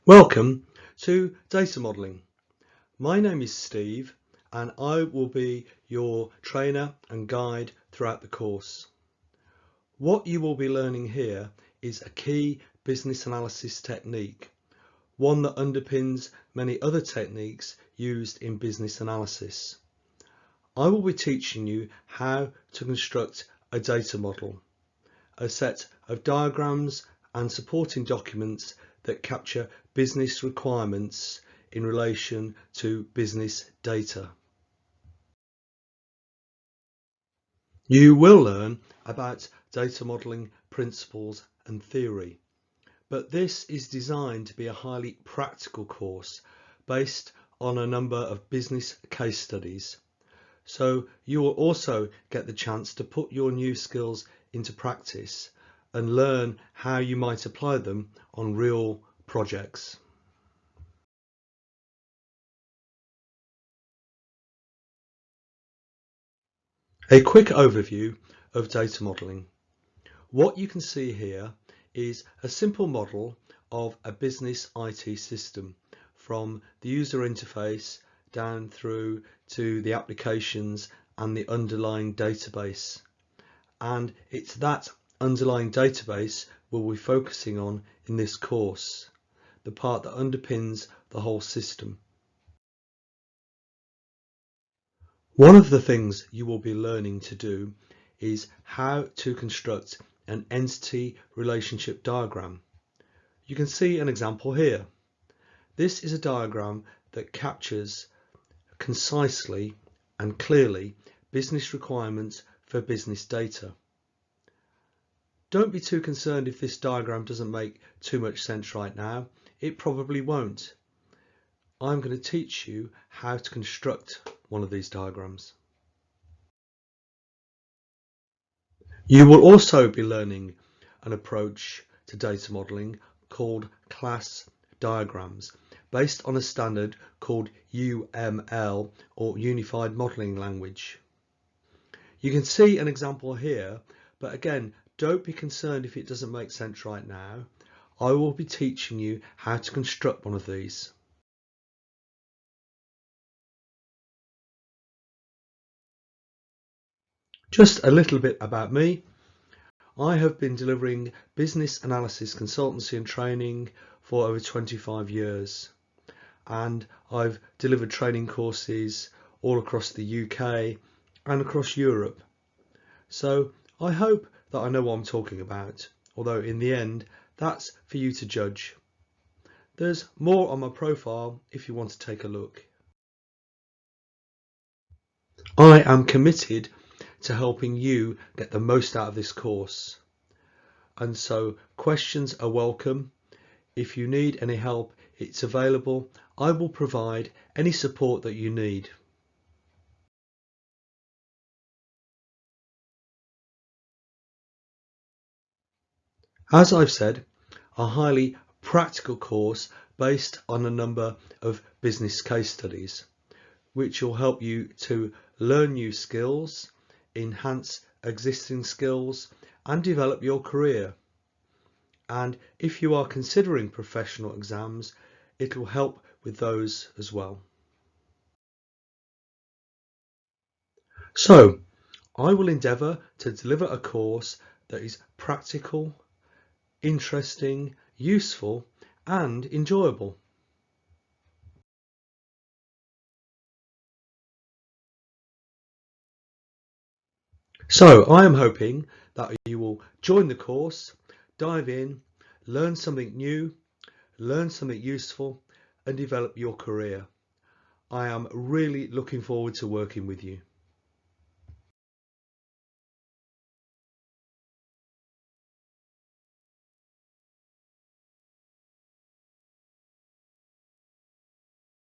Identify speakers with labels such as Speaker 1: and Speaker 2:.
Speaker 1: Welcome to Data Modelling. My name is Steve and I will be your trainer and guide throughout the course. What you will be learning here is a key business analysis technique, one that underpins many other techniques used in business analysis. I will be teaching you how to construct a data model, a set of diagrams and supporting documents that capture business requirements in relation to business data. You will learn about data modelling principles and theory, but this is designed to be a highly practical course based on a number of business case studies. So you will also get the chance to put your new skills into practice and learn how you might apply them on real projects. A quick overview of data modelling. What you can see here is a simple model of a business IT system, from the user interface down through to the applications and the underlying database. And it's that underlying database we'll be focusing on in this course, the part that underpins the whole system. One of the things you will be learning to do is how to construct an entity relationship diagram. You can see an example here. This is a diagram that captures concisely and clearly business requirements for business data. Don't be too concerned if this diagram doesn't make too much sense right now. It probably won't. I'm going to teach you how to construct one of these diagrams. You will also be learning an approach to data modelling called class diagrams, based on a standard called UML, or Unified Modelling Language. You can see an example here, but again, don't be concerned if it doesn't make sense right now. I will be teaching you how to construct one of these. Just a little bit about me. I have been delivering business analysis consultancy and training for over 25 years, and I've delivered training courses all across the UK and across Europe. So I hope that I know what I'm talking about, although in the end that's for you to judge. There's more on my profile if you want to take a look. I am committed to helping you get the most out of this course, and so questions are welcome. If you need any help, it's available. I will provide any support that you need. As I've said, a highly practical course based on a number of business case studies, which will help you to learn new skills, enhance existing skills, and develop your career. And if you are considering professional exams, it will help with those as well. So, I will endeavour to deliver a course that is practical, interesting, useful, and enjoyable. So I am hoping that you will join the course, dive in, learn something new, learn something useful, and develop your career. I am really looking forward to working with you.